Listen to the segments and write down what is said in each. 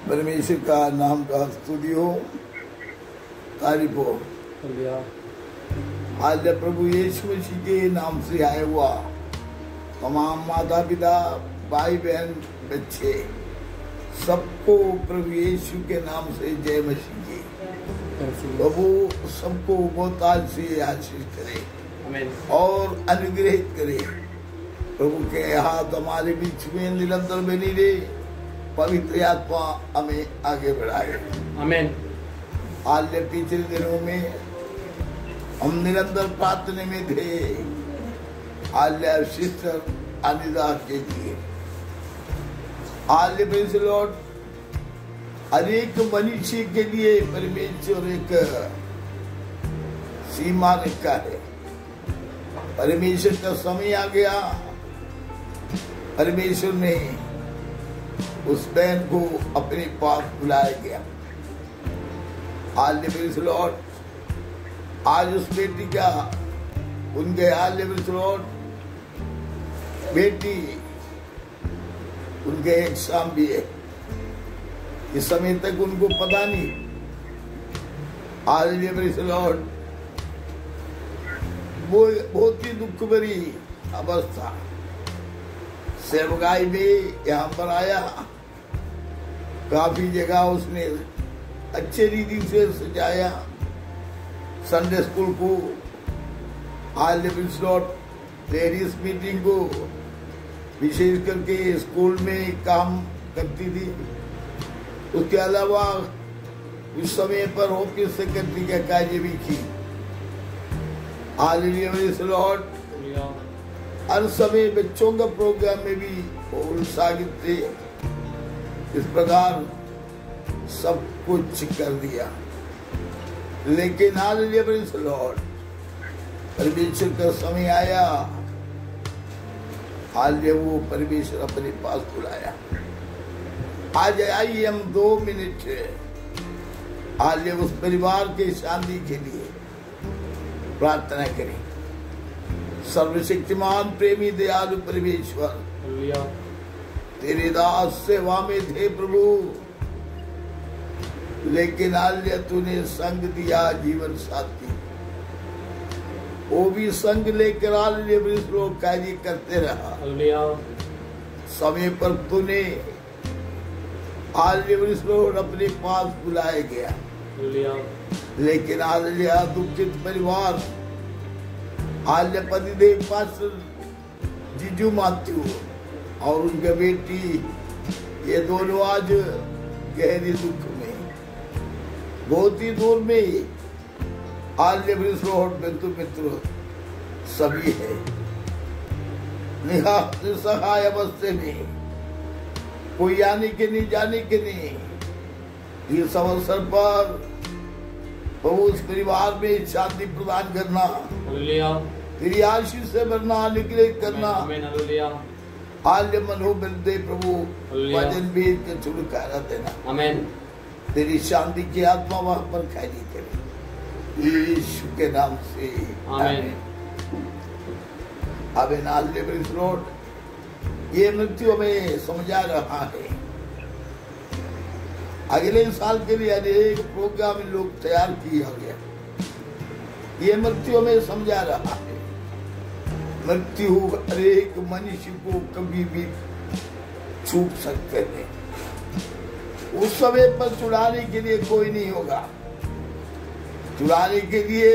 परमेश्वर का नाम का स्तुति हो, तारीफ हो। आज प्रभु यीशु मसीह के नाम से आया हुआ तमाम माता पिता, भाई बहन, बच्चे सबको प्रभु यीशु के नाम से जय मसीह जी। प्रभु सबको बहुतायत से आशीष करे और अनुग्रहित करे। प्रभु के हाथ हमारे बीच में निरंतर बनी रहे, पवित्र आत्मा हमें आगे बढ़ाए। आमीन। आज पिछले दिनों में हम निरंतर प्रार्थना में थे। आज सिस्टर अनिता के लिए आज लॉर्ड हर एक मनुष्य के लिए परमेश्वर एक सीमा रखा है। परमेश्वर का समय आ गया। परमेश्वर ने उस बहन को अपने पास बुलाया गया। आज लॉर्ड आज उस बेटी का उनके आज लॉर्ड बेटी उनके एग्जाम भी है। इस समय तक उनको पता नहीं। आज लॉर्ड वो बहुत ही दुख भरी अवस्था। सेवकाई में यहाँ पर आया, काफी जगह उसने अच्छे रीति से सजाया संडे स्कूल को, आज लेडीज मीटिंग को, विशेष करके स्कूल में काम करती थी। उसके अलावा उस समय पर ऑफिस सेक्रेटरी का कार्य भी की। आज लॉर्ड हर समय बच्चों का प्रोग्राम में भी उत्साहित थे। इस प्रकार सब कुछ कर दिया, लेकिन आज लॉर्ड परमेश्वर का समय आया। आज वो परमेश्वर अपने पास बुलाया। आज आइए हम 2 मिनट आज उस परिवार के शांति के लिए प्रार्थना करें। सर्वशक्तिमान प्रेमी दयालु परमेश्वर, तेरे दास सेवा में थे प्रभु, लेकिन आज तूने संग दिया जीवन साथी। वो भी संग लेकर आज लोग कार्य करते रहा। समय पर तूने आज लोग अपने पास बुलाया गया, लेकिन आज दुखित परिवार, आज पतिदेव पास्टर जीजू माथ्यू और उनके बेटी, ये दोनों आज गहरी दुख में, बहुत ही दूर में आज बंधु मित्र सभी है निसहाय अवस्था में, कोई आने के नहीं जाने के नहीं। इस अवसर पर प्रभु उस परिवार में शांति प्रदान करना, तेरी आशीष से भरना, अनुग्रह करना। आज मनोबल दे प्रभु, वचन भेद के छुटकारा देना। आमीन। तेरी शांति की आत्मा वहां पर खैरी करे, यीशु के नाम से आमीन। आमीन। आज लॉर्ड ये मृत्यु हमें समझा रहा है। अगले साल के लिए अनेक प्रोग्राम लोग तैयार किया गया। ये मृत्यु हमें समझा रहा है। मृत्यु हर एक मनुष्य को कभी भी छूट सकते हैं। उस समय पर छुड़ाने के लिए कोई नहीं होगा। छुड़ाने के लिए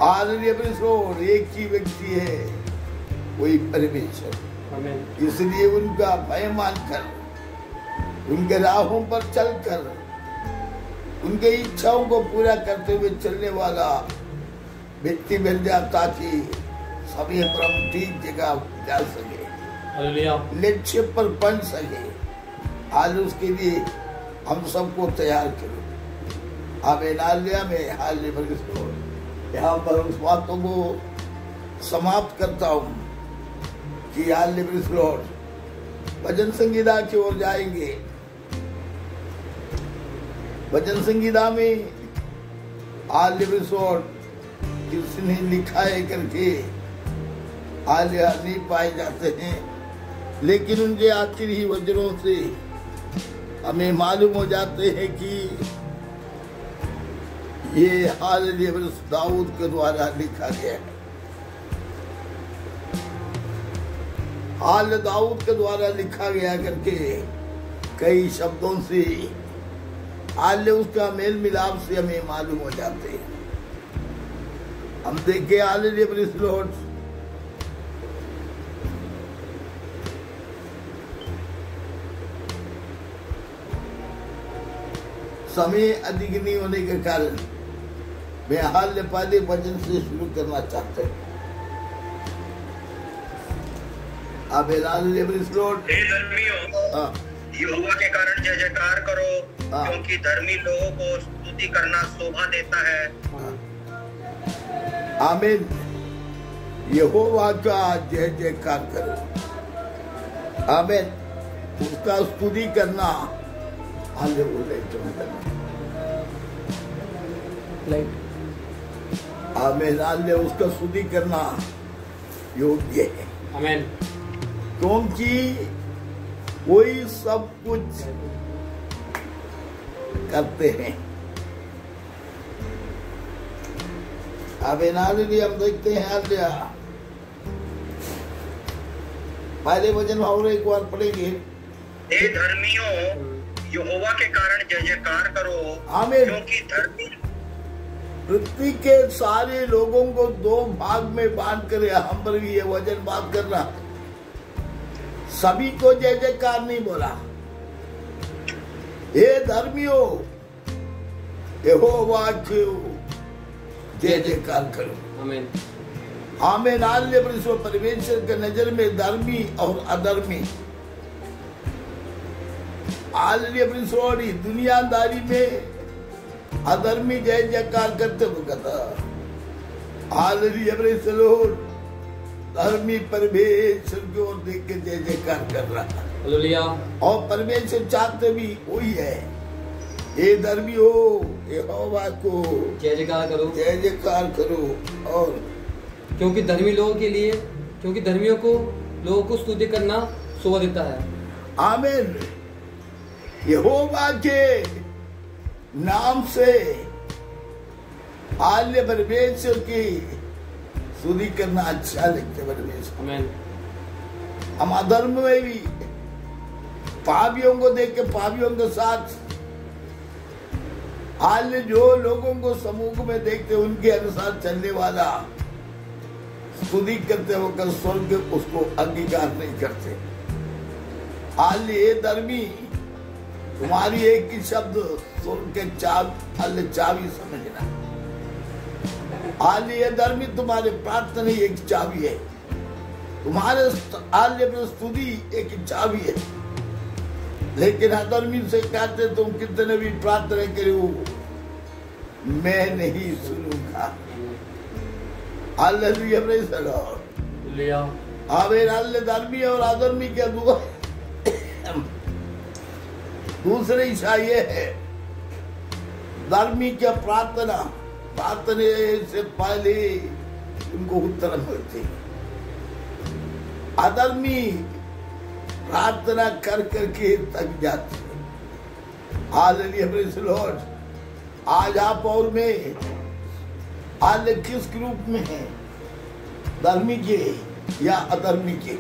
आज एक ही व्यक्ति है, वही परमेश्वर। इसलिए उनका भय मानकर, उनके राहों पर चलकर, उनके इच्छाओं को पूरा करते हुए चलने वाला व्यक्ति बन जा, ताकि समय पर हम ठीक जगह जा सके, लक्ष्य पर पहुंच सके। आज उसके लिए हम सबको तैयार करो। आमीन। में हाल यहाँ पर उस बातों को समाप्त करता हूँ कि आज लॉर्ड भजन संगीता की ओर जाएंगे। भजन संगीता में आज किसने लिखा है करके आज नहीं पाए जाते हैं, लेकिन उनके आखिरी वज्रों से हमें मालूम हो जाते हैं कि ये हालेलुया दाऊद के द्वारा लिखा गया है। हाल दाऊद के द्वारा लिखा गया करके कई शब्दों से हाल उसका मेल मिलाप से हमें मालूम हो जाते हैं। हम देखे हालेलुया प्रेज़ द लॉर्ड, समय अधिक नहीं होने के कारण मैं हाल पहले वचन से शुरू करना चाहता हूँ। अब यहोवा के कारण जय जयकार करो, क्योंकि धर्मी लोगों को स्तुति करना शोभा देता है। आमीन। यहोवा का जय जयकार करो, आमीन। उसका स्तुति करना, आमीन। उसका स्तुति करना योग्य है, आमीन। क्योंकि वही सब कुछ करते हैं। आमीन। हम देखते हैं हालेलुया पहले वचन और एक बार पढ़ेंगे। हे धर्मियों, यहोवा के कारण जय जयकार करो, आमीन। क्योंकि धर्मी पृथ्वी के सारे लोगों को दो भाग में बांट कर हम पर भी ये वचन बात करना, सभी को जय जयकार नहीं बोला। हे धर्मियों, यहोवा को जय जयकार करो, आमीन। आमीन। हालेलुया परमेश्वर के नजर में धर्मी और अधर्मी, हालेलुया दुनियादारी में अधर्मी जय जयकार करते वक्त हालेलुया धर्मी परमेश्वर की ओर देख के जय जयकार कर रहा है, हालेलुया। और परमेश्वर चाहते भी वही है। ये धर्मी हो, यहोवा को जय जयकार करो, जय जयकार करो। और क्योंकि धर्मी लोगों के लिए, क्योंकि धर्मियों को लोगों को स्तुति करना शोभा देता है, आमीन। यहोवा के नाम से हालेलुया परमेश्वर की स्तुति करना अच्छा लगता है परमेश्वर, आमीन। हम अधर्म में भी पापियों को देख के पापियों के साथ हाल जो लोगों को समूह में देखते उनके अनुसार चलने वाला स्तुति करते होकर स्वर्ग उसको अंगीकार नहीं करते। हाल ये धर्मी, तुम्हारी एक ही शब्द स्वर्ग के चाबी समझना। हाल ये धर्मी, तुम्हारे प्रार्थना एक चाबी है, तुम्हारे हाल स्तुति एक चाबी है। लेकिन अधर्मी से कहते तुम कितने भी प्रार्थना करो मैं नहीं सुनूंगा। Hallelujah praise the Lord, hallelujah. आमीन। हालेलुया। धर्मी और अधर्मी के दूसरे हिस्सा ये है, धर्मी के प्रार्थना से पहले उनको उत्तर मिलते, अधर्मी प्रार्थना कर करके थक जाते। Hallelujah praise the Lord. आज आप और मैं आज किस ग्रुप में हैं, धर्मी के या अधर्मी के?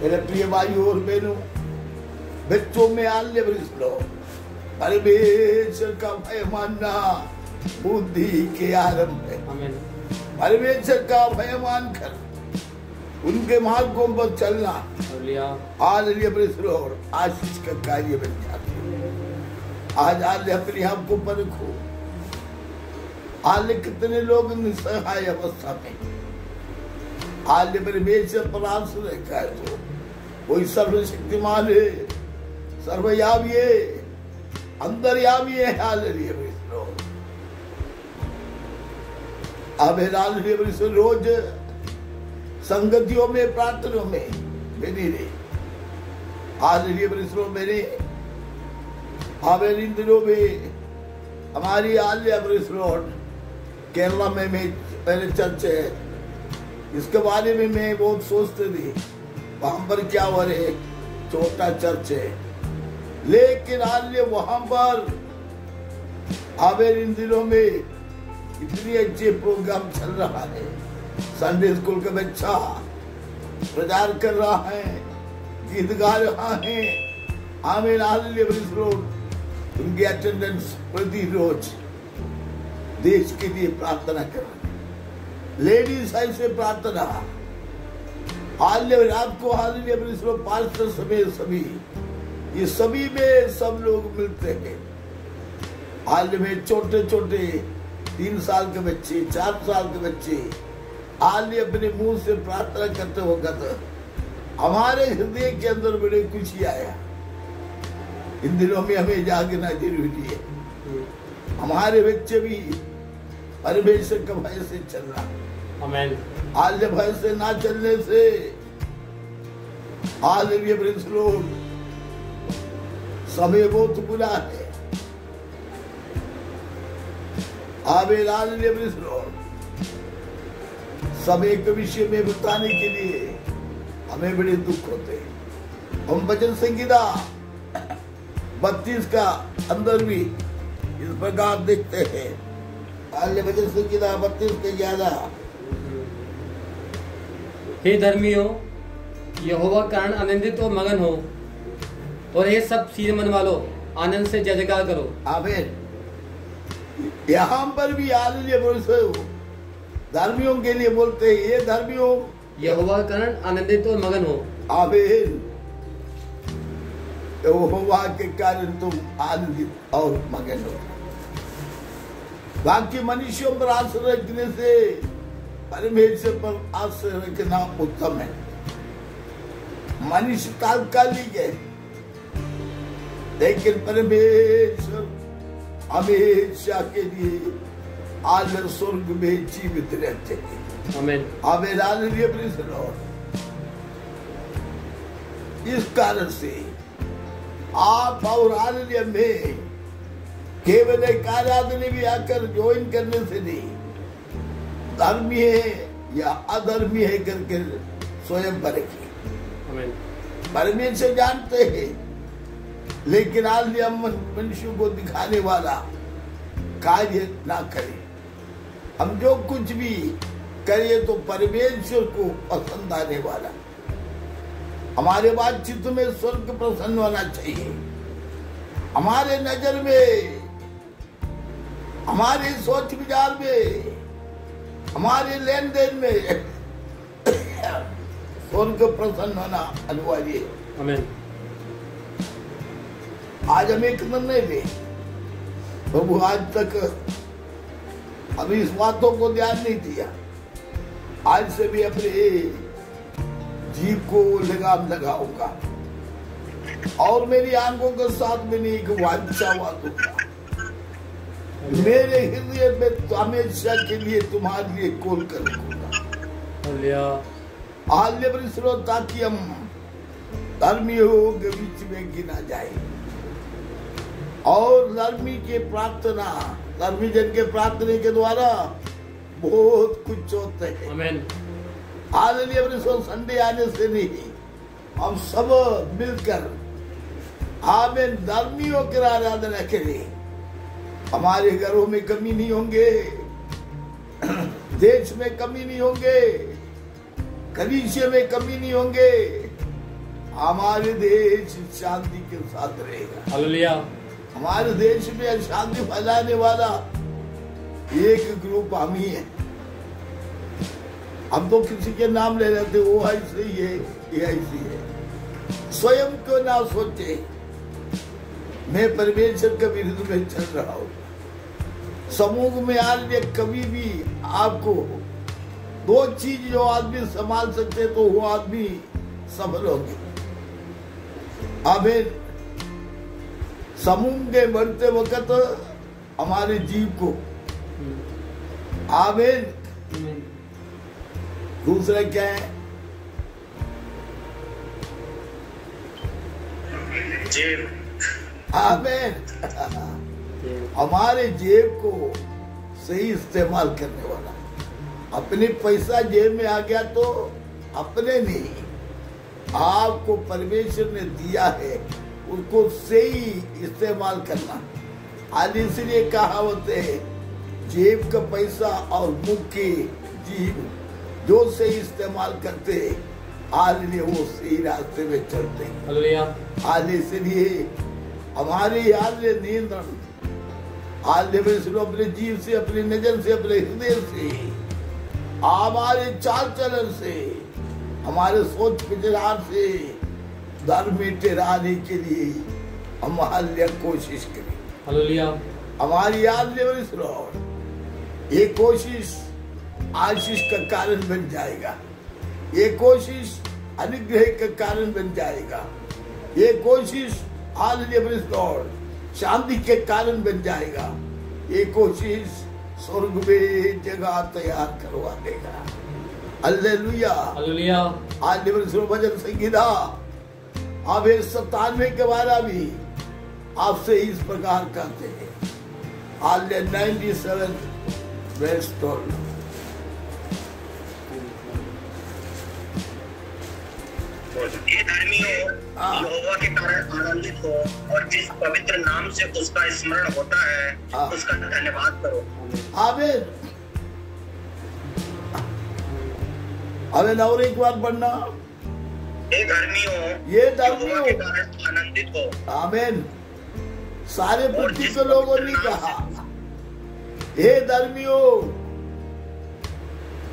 मेरे प्रिय भाइयों और बहनों, बच्चों में हालेलुया प्रेज़ द लॉर्ड परमेश्वर का भय मानना बुद्धि के आरंभ है। परमेश्वर का भय मान कर उनके मार्गों पर चलना, हालेलुया प्रेज़ द लॉर्ड, आशीष का कार्य बन जाता है। आज अपने आप को परखो, हाल कितने लोग निसहाय अवस्था में, हाल परमेश्वर पर आश्रय रखा है, तो कोई सर्वशक्तिमान है, सर्वयावी है, अंतर्यामी है। Hallelujah praise the Lord. अब हालेलुया प्रेज़ द लॉर्ड, रोज संगतियों में प्रार्थनाओं में बनी रहे। Hallelujah praise the Lord. मैंने इन दिनों में हमारी hallelujah praise the Lord Kerala में मेरे चर्च है, इसके बारे में मैं बहुत सोचते थे, वहां पर क्या हो रहे, छोटा चर्च है, लेकिन आज वहां पर आवेर इन दिनों में इतनी अच्छे प्रोग्राम चल रहा है, संडे स्कूल का बच्चा प्रचार कर रहा है, गीत गा रहा है। Amen hallelujah praise the Lord. उनकी अटेंडेंस प्रतिरोज देश के लिए प्रार्थना कर रहे हैं। लेडीज ऐसे प्रार्थना हालेलुया, रात को hallelujah praise the Lord, pastor समेत सभी, ये सभी में सब लोग मिलते हैं। हाल में छोटे छोटे 3 साल के बच्चे, 4 साल के बच्चे हाल अपने मुंह से प्रार्थना करते वक्त हमारे हृदय के अंदर बड़े खुशी आया। इन दिनों में हमें जागना जरूरी है। हमारे बच्चे भी परमेश्वर का भय से चल रहा। आमीन। हाल भय से ना चलने से हालेलुया प्रेज़ द लॉर्ड, समय बहुत बुरा है। आमीन हालेलुया प्रेज़ द लॉर्ड। समय के विषय में बताने के लिए हमें बड़े दुख होते हैं। हम भजन संगीता 32 का अंदर भी इस प्रकार देखते हैं। हालेलुया भजन संगीता 32 के 11। हे धर्मियों, यहोवा के कारण आनंदित और मगन हो, और ये सब सीधे मन वालों आनंद से जय जयकार करो। आमीन। यहाँ पर भी हालेलुया बोलते धर्मियों के लिए बोलते हैं, ये धर्मियों यहोवा के कारण आनंदित और मगन हो। आमीन। यहोवा के कारण तुम आनंदित और मगन हो। बाकी मनुष्यों पर आश्रय रखने से परमेश्वर पर आश्रय रखना उत्तम है। मनुष्य तात्कालिक है, लेकिन परमेश्वर हमेशा के लिए आज स्वर्ग में जीवित रहते हैं। आमीन। आमीन हालेलुया प्रेज़ द लॉर्ड। इस कारण से आप और हालेलुया में केवल एक आराधना भी आकर ज्वाइन करने से नहीं, धर्मी है या अधर्मी है करके स्वयं परखिए। आमीन। परमेश्वर जानते हैं, लेकिन आज हम मनुष्य को दिखाने वाला कार्य ना करें। हम जो कुछ भी करिए तो परमेश्वर को पसंद आने वाला। हमारे बातचीत में स्वर्ग प्रसन्न होना चाहिए। हमारे नजर में, हमारे सोच विचार में, हमारे लेन देन में स्वर्ग प्रसन्न होना अनिवार्य है। आमीन। आज हम एक निर्णय ले, प्रभु आज तक अभी इस बातों को ध्यान नहीं दिया, आज से भी अपने जीव को लगाम लगाऊंगा और मेरी आंखों के साथ में नहीं एक वांछा दूंगा। मेरे हृदय में हमेशा के लिए तुम्हारे लिए खोल कर रखूंगा। हालेलुया, ताकि हम धर्मियों के बीच में गिना जाए। और धर्मी के प्रार्थना, धर्मी जन के प्रार्थना के द्वारा बहुत कुछ होते हैं। आमीन। हालेलुया, संडे आने से नहीं, हम सब मिलकर आमीन धर्मियों की आराधना करें। हमारे घरों में कमी नहीं होंगे, देश में कमी नहीं होंगे, कलीसिया में कमी नहीं होंगे। हमारे देश शांति के साथ रहेगा। हालेलुया। हमारे देश में अशांति फैलाने वाला एक ग्रुप हम ही है। हम तो किसी के नाम ले लेते, वो ऐसे ही है, ये ऐसी है। स्वयं को ना सोचे मैं परमेश्वर के विरुद्ध में चल रहा हूं। समूह में आज कभी भी आपको 2 चीज जो आदमी संभाल सकते तो वो आदमी सफल होंगे। आमीन। समूह के बढ़ते वक्त हमारे जीव को आमीन। दूसरा क्या है? जेब। आमीन। हमारे जेब को सही इस्तेमाल करने वाला। अपने पैसा जेब में आ गया तो अपने नहीं, आपको परमेश्वर ने दिया है, उसको सही इस्तेमाल करना। आज इसलिए कहावत है, जेब का पैसा और मुख की जीभ जो सही इस्तेमाल करते आज लिए वो सही रास्ते में चलते हैं। आज इसलिए हमारे आज नियंत्रण आज अपने जीव से, अपनी नजर से, अपने हृदय से, हमारे चाल चलन से, हमारे सोच विचार से धर्म में ठहराने के लिए हमारे कोशिश करें। हमारी याद ये कोशिश आशीष का कारण बन जाएगा, ये कोशिश अनुग्रह का कारण बन जाएगा, ये कोशिश शांति के कारण बन जाएगा, ये कोशिश स्वर्ग में जगह तैयार करवा देगा। Hallelujah hallelujah. आज भजन संगीता अब 97 के बारे भी आपसे इस प्रकार कहते हैं। आज 97 verse 12। ये धर्मियों यहोवा के कारण आनंदित हो और जिस पवित्र नाम से उसका स्मरण होता है उसका धन्यवाद करो। आमीन। आमीन। और एक बार पढ़ना, ये धर्मियों यहोवा के कारण आनंदित हो। आमीन। सारे पृथ्वी के लोगों ने कहा, हे धर्मियों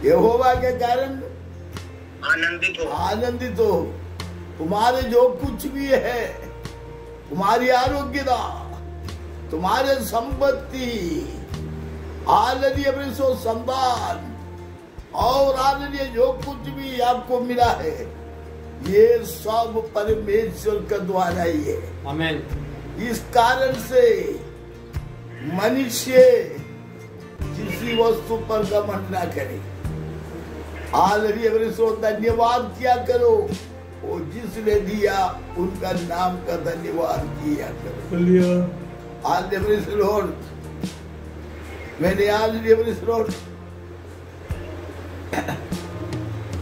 यहोवा के कारण आनंदित हो। तुम्हारे जो कुछ भी है, तुम्हारी आरोग्यता, तुम्हारे संपत्ति, अपने संतान और आदरणीय जो कुछ भी आपको मिला है, ये सब परमेश्वर का द्वारा ही है। आमीन। इस कारण से मनुष्य किसी वस्तु पर घमंड न करे। धन्यवाद किया करो, वो जिसने दिया उनका नाम का धन्यवाद किया करो। मैंने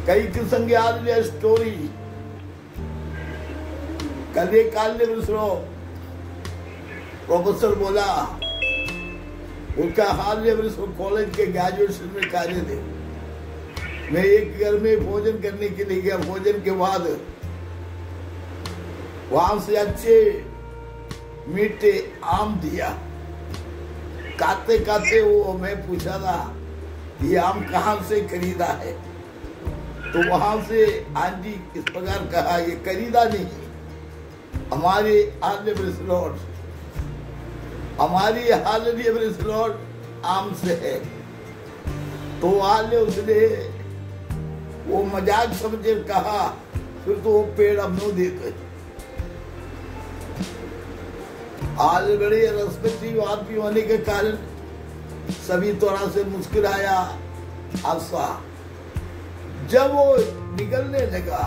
कई किस्म की स्टोरी कल एक प्रोफेसर बोला, उनका कॉलेज के ग्रेजुएशन में कार्य थे। मैं एक घर में भोजन करने के लिए गया। भोजन के बाद वहां से अच्छे मीठे आम दिया। खाते खाते वो मैं पूछा था ये आम कहाँ से खरीदा है, तो वहां से आंटी इस प्रकार कहा, ये खरीदा नहीं, हमारी आम से है। तो आले उसने वो मजाक समझे कहा, फिर तो वो पेड़ हम नहीं देते। आज बड़े रसपति आदमी होने के कारण सभी तरह से मुस्कुराया। आशा जब वो निकलने लगा,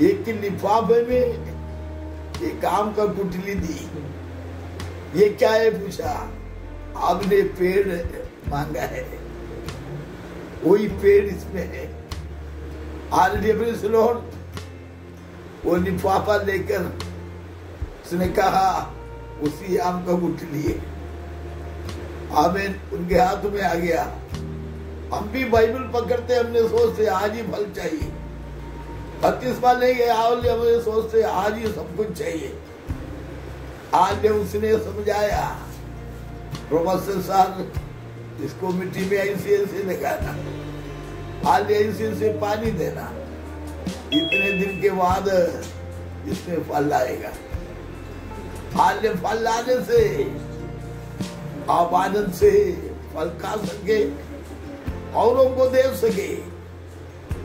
एक लिफाफे में एक आम का गुठली दी। ये क्या है पूछा, आपने पेड़ मांगा है, वही पेड़ इसमें है। वो लिफाफा लेकर उसने कहा उसी आम का गुठली है। आमीन। उनके हाथ में आ गया। हम भी बाइबल पकड़ते, हमने सोचते आज ही फल चाहिए, 32 साल नहीं गए, हमने सोचते आज ही सब कुछ चाहिए। आज ने उसने समझाया, प्रोफेसर साहब इसको मिट्टी में ऐसे ऐसे लगाना, आज ऐसे से पानी देना, इतने दिन के बाद इसमें फल आएगा। आज फल लाने से आप आनंद से फल खा सके, औरों को दे सके,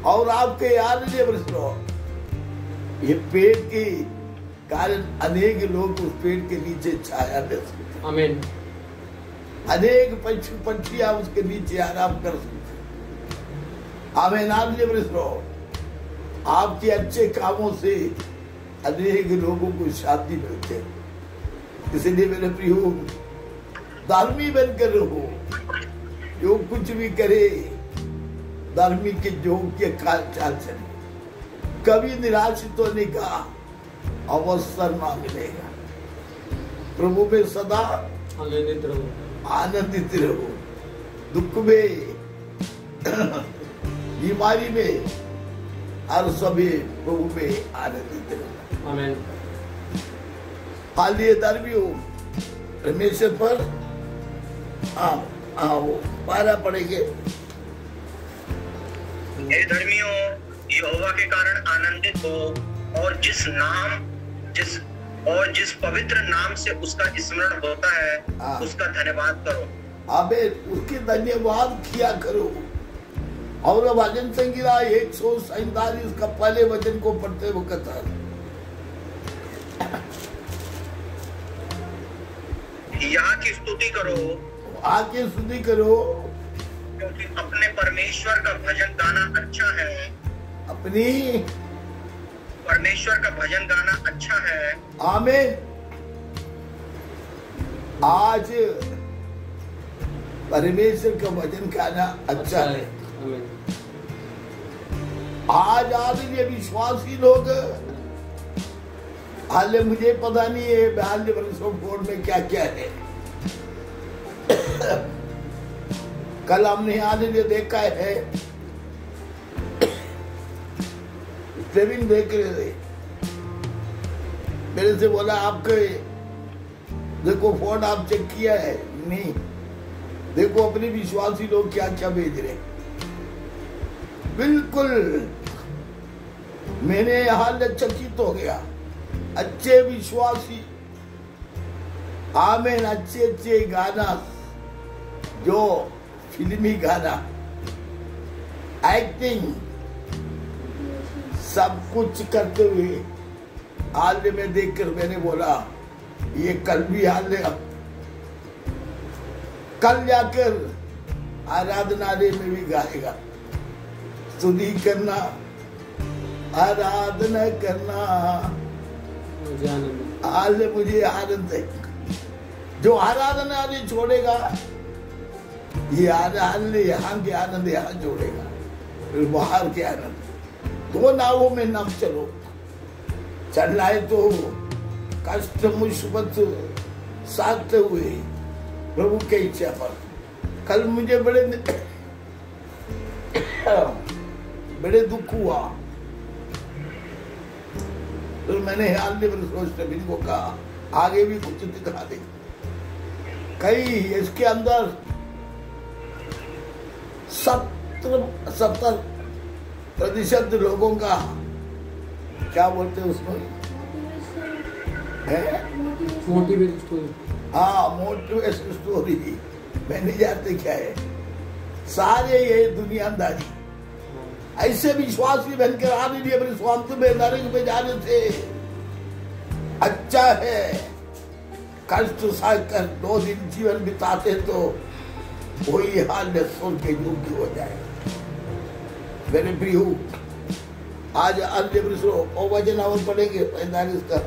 और आपके याद ये पेड़ के कारण अनेक लोग उस पेड़ के नीचे छाया ले सकते। आमीन। अनेक पशु पक्षियां उसके नीचे आराम कर सकते। आमीन। आपके अच्छे कामों से अनेक लोगों को शांति मिलते। इसलिए मेरे प्रियो, धर्मी बनकर रहो, जो कुछ भी करे धार्मिक के योग के चाल चले, कभी निराशित होने का अवसर ना मिलेगा। प्रभु में सदा आनंदित रहो, आनंदित रहो, दुख में बीमारी में हर सभी प्रभु में आनंदित रहो। आमीन। हालिए धर्मियों परमेश्वर पर वो 12 पढ़ेंगे। हे धर्मियों, यहोवा के कारण आनंदित हो और जिस पवित्र नाम से उसका स्मरण होता है उसका धन्यवाद करो। आमीन। उसके धन्यवाद किया करो। और भजन संगीता 147 का पहले वचन को पढ़ते वक्त यहाँ की स्तुति करो, आके स्तुति करो, क्योंकि अपने परमेश्वर का भजन गाना अच्छा है। अपनी परमेश्वर का भजन गाना अच्छा है। आमीन। आज परमेश्वर का भजन गाना अच्छा है। आमीन। आज आदरणीय विश्वासी लोग, हाल मुझे पता नहीं है 42 वर्षों बोर्ड में क्या क्या है। कल हमने आदरणीय देखा है, ट्रेविंग देख रहे थे, मेरे से बोला आपके देखो फोन आप चेक किया है? नहीं। देखो अपने विश्वासी लोग क्या क्या भेज रहे। बिल्कुल मैंने हाल चकित हो गया। अच्छे विश्वासी, आमीन, अच्छे अच्छे गाना, जो फिल्मी गाना, एक्टिंग, सब कुछ करते हुए हाल में देखकर मैंने बोला ये कल भी हाल कल जाकर आराधनालय में भी गाएगा। स्तुति करना, आराधना करना, हाल मुझे आनंद है। जो आराधनालय छोड़ेगा, ये आनंद यहाँ के आनंद यहाँ जोड़ेगा, फिर बाहर के आनंद। दो नावों में न चलो, चलना है तो कष्ट मुसीबत साधते हुए प्रभु के इच्छा पर। कल मुझे बड़े दुख हुआ, तो मैंने हाल में सोचते को कहा आगे भी कुछ दिखा दे। कई इसके अंदर 70% लोगों का क्या बोलते हैं उसमें, मोटिवेशन स्टोरी। हाँ, मोटिवेशन स्टोरी। मैं नहीं जानते क्या है, सारे ये दुनियादारी। ऐसे विश्वासी बनकर आने लिए अपने स्वांत में नरक में जाने से अच्छा है कष्ट सहकर 2 दिन जीवन बिताते तो वही हाल में सुन के योग्य हो जाए। मेरे प्रिय, आज अन्य वचन और पढ़ेंगे 45 का।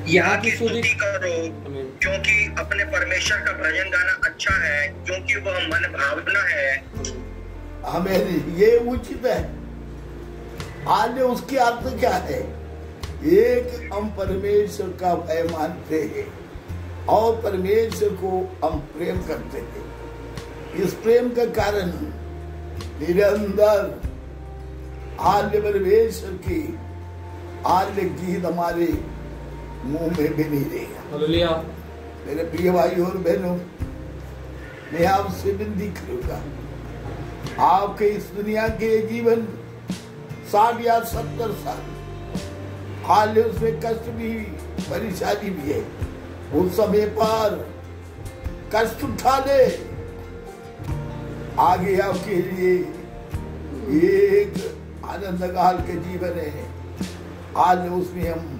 यहाँ की स्तुति करो, क्योंकि अपने परमेश्वर का भजन गाना अच्छा है, क्योंकि वह मन भावना है। हमें ये उचित है। आज उसके अर्थ क्या है? एक, हम परमेश्वर का भय मानते हैं और परमेश्वर को हम प्रेम करते हैं। इस प्रेम का कारण निरंतर आर्य परमेश्वर की आर्य गीत हमारे मुंह में भी नहीं रहेगा। मेरे प्रिय भाई और बहनों, मैं आपसे विनती करूंगा, आपके इस दुनिया के जीवन 60 या 70 साल, हाल उसमें कष्ट भी परेशानी भी है, उस समय पर कष्ट उठा ले। आगे आपके लिए एक आनंद काल के जीवन है, आज उसमें हम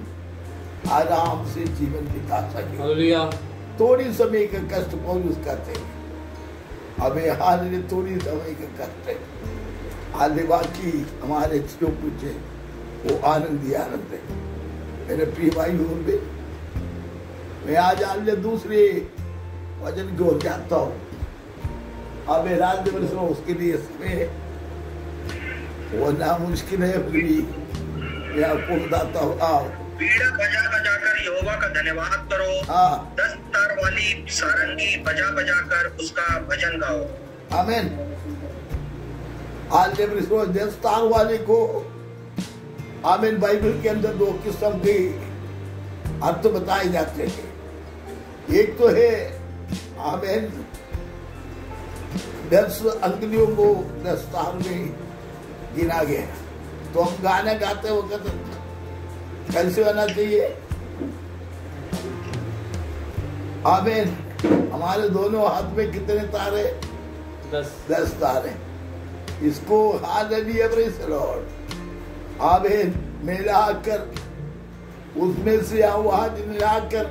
आराम से जीवन बिता सके। थोड़ी समय का कष्ट पौलुस करते हैं, अबे हाल में थोड़ी समय का कष्ट है, हाल बाकी हमारे जो कुछ है वो आनंद ही आनंद है। मेरे प्रिय भाई होंगे, मैं आज हाल दूसरे वचन की ओर जाता हूँ। अब राज्य वर्षों उसके लिए समय वो नामुश्किल है, फिर भी या आपको बताता हूँ। बीड़ा बजा बजा कर यहोवा का धन्यवाद करो। 10 तार वाली सारंगी बजा बजा कर उसका भजन गाओ। आमीन। आज जब 10 तार वाले को आमीन बाइबल के अंदर 2 किस्म के अर्थ बताए जाते हैं। एक तो है आमीन 10 अंगुलियों को 10 तार में गिना गया। तो हम गाना गाते वक्त कैसे होना चाहिए? आमीन। हमारे दोनों हाथ में कितने तार है? 10 तार है। इसको हालेलुया प्रेज़ द लॉर्ड आमीन मिलाकर उसमें से आवाज मिलाकर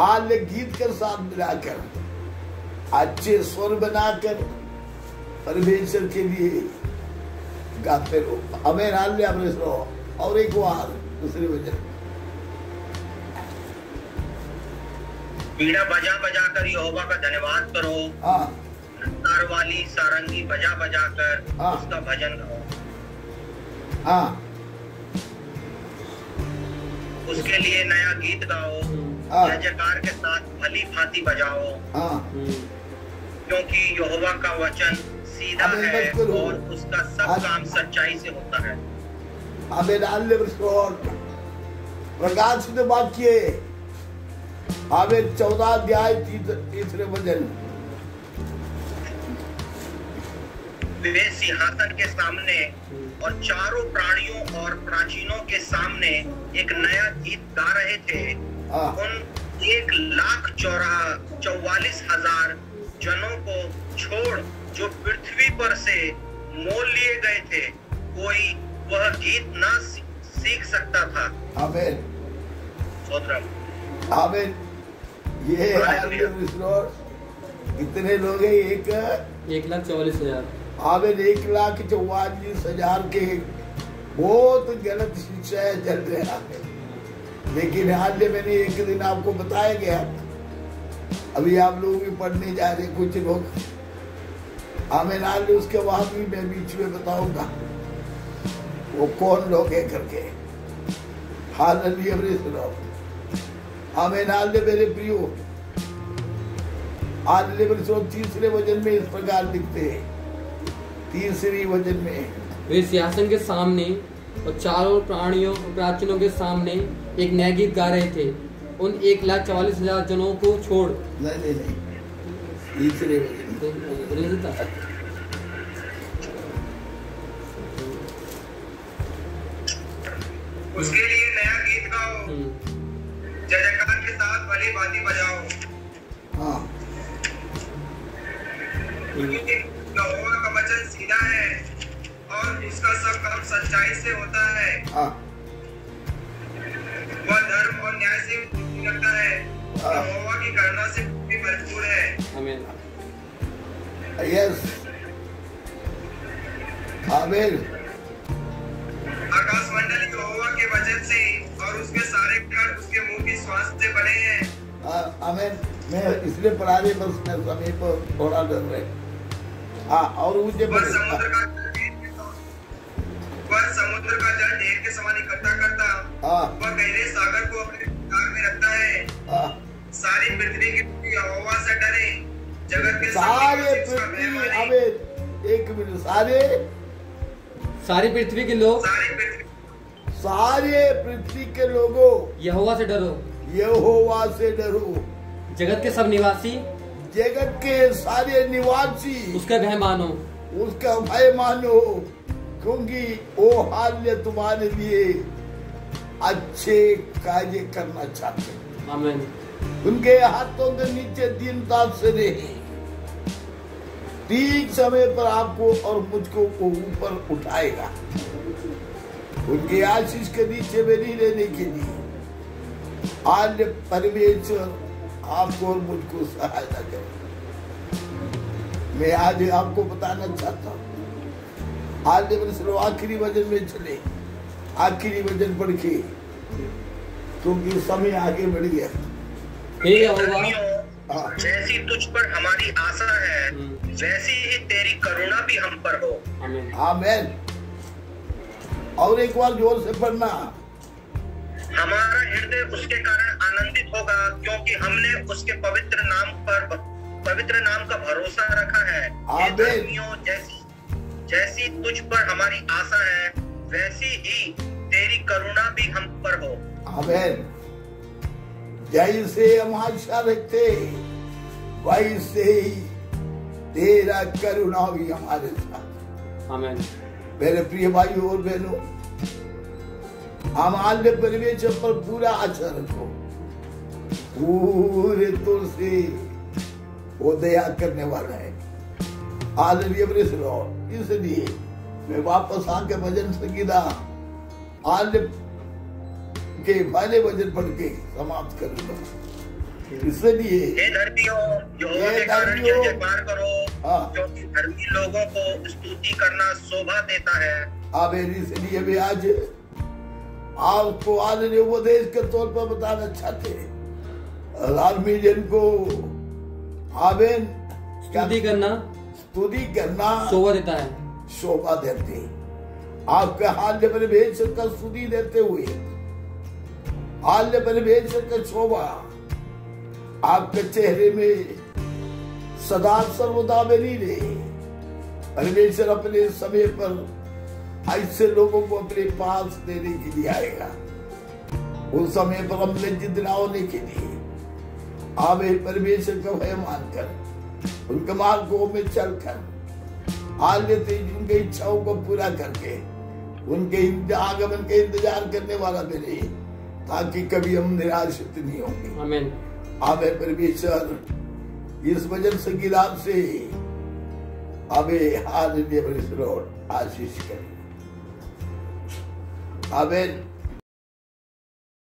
आले गीत के साथ मिलाकर अच्छे स्वर बनाकर परमेश्वर के लिए गाते रहो। आमीन हालेलुया प्रेज़ द लॉर्ड। और एक बार दूसरी वजह बीड़ा बजा बजा कर यहोवा का धन्यवाद करो। तार वाली सारंगी बजा बजा कर उसका भजन गाओ। उसके लिए नया गीत गाओ। जय जयकार के साथ भली भांति बजाओ। क्योंकि यहोवा का वचन सीधा है और उसका सब काम सच्चाई से होता है। आमीन हालेलुया। प्रकाश के वाक्य आमीन 14 अध्याय 3 वचन। वे सिंहासन के सामने और चारों प्राणियों और प्राचीनों के सामने एक नया गीत गा रहे थे। उन 1,44,000 जनों को छोड़ जो पृथ्वी पर से मोल लिए गए थे, कोई वह गीत ना सीख सकता था। आमीन स्तोत्रम। आमीन। ये कितने लोग हैं? 1,44,000। आमीन 1,44,000 के बहुत गलत शिक्षा चल रहा है। लेकिन आज मैंने एक दिन आपको बताया गया, अभी आप लोग भी पढ़ने जा रहे कुछ लोग। आमीन आज उसके बाद भी मैं बीच में बताऊंगा वो कौन लोग है करके। Hallelujah praise the Lord. आमीन आज मेरे प्रियो आज तीसरे वचन में इस प्रकार दिखते हैं। तीसरी वचन में वे सिंहासन के सामने और चारों प्राणियों प्राचीनों के सामने एक नया गीत गा रहे थे। उन 1,44,000 जनों को छोड़। नहीं तीसरे वचन उसके लिए नया गीत गाओ। जय जयकार के साथ भली भांति बजाओ। यहोवा का वचन सीधा है और उसका सब काम सच्चाई से होता है। वह धर्म और न्याय से करता है। यहोवा की करुणा से भरपूर है। आमीन। यस आमीन। आकाश मंडल यहोवा के वचन से और उसके सारे घर उसके मुंह की श्वास से बने हैं। आमीन। मैं इसलिए पढ़ा रही बस मैं समय पर थोड़ा डर रहे। और मुझे समुद्र का जल ढेर के समान इकट्ठा करता। वह गहरे सागर को अपने अधिकार में रखता है। सारी पृथ्वी के यहोवा से डरे। जगत के सारे पृथ्वी आमीन। एक मिनट सारी पृथ्वी के लोग सारे पृथ्वी के लोगों यहोवा से डरो। यहोवा से डरो। जगत के सब निवासी जगत के सारे निवासी उसका भय मानो। उसका भय मानो क्योंकि वो हाल तुम्हारे लिए अच्छे कार्य करना चाहते हैं। आमीन। उनके हाथों के नीचे दीनता से रहे। ठीक समय पर आपको और मुझको को ऊपर उठाएगा। उनके आशीष के नीचे में नहीं रहने के लिए आज परमेश्वर आपको और मुझको सहायता करे। मैं आज आपको बताना चाहता हूँ। आज आखिरी वचन में चले। आखिरी वचन पढ़ के क्योंकि समय आगे बढ़ गया। जैसी तुझ पर हमारी आशा है वैसी ही तेरी करुणा भी हम पर हो। आमीन। और एक बार जोर से पढ़ना। हमारा हृदय उसके कारण आनंदित होगा, क्योंकि हमने उसके पवित्र नाम का भरोसा रखा है। हे धर्मियों, जैसी तुझ पर हमारी आशा है, वैसी ही तेरी करुणा भी हम पर हो। आमीन। जैसे हम आशा रखते वैसे ही तेरा करुणा भी हमारे साथ। आमीन। मेरे प्रिय भाइयों और बहनों, हमारे परमेश्वर पर पूरा आशा रखो, पूरे तौर से वो दया करने वाला है। Hallelujah, praise Lord. इसलिए मैं वापस आके भजन संगीता आज के पहले भजन पढ़ के समाप्त करूंगा। इसलिए हे धर्मियों, यहोवा के कारण जय जयकार करो, क्योंकि धर्मी लोगों को स्तुति करना शोभा देता है। आमीन। इसलिए मैं आज आपको आज उपदेश के तौर पर बताना चाहते हैं, आदमी जिनको आमीन स्तुति करना शोभा देता है, शोभा देते। आपके हाल परमेश्वर का स्तुति देते हुए हाल परमेश्वर का शोभा आपके चेहरे में सदा सर्वदा बनी रहे। परमेश्वर अपने समय पर ऐसे लोगों को अपने पास देने के लिए आएगा, उस समय पर हम लज्जित न होने के लिए आमीन परमेश्वर का भय मानकर उनके मार्गों में चलकर उनके इच्छाओं को पूरा करके उनके आगमन के इंतजार करने वाला बने, ताकि कभी हम निराशित नहीं होंगे। आमीन। आमीन। परमेश्वर इस वचन संगीता से हमें हालेलुया प्रेज़ लॉर्ड आशीष करें। आमीन।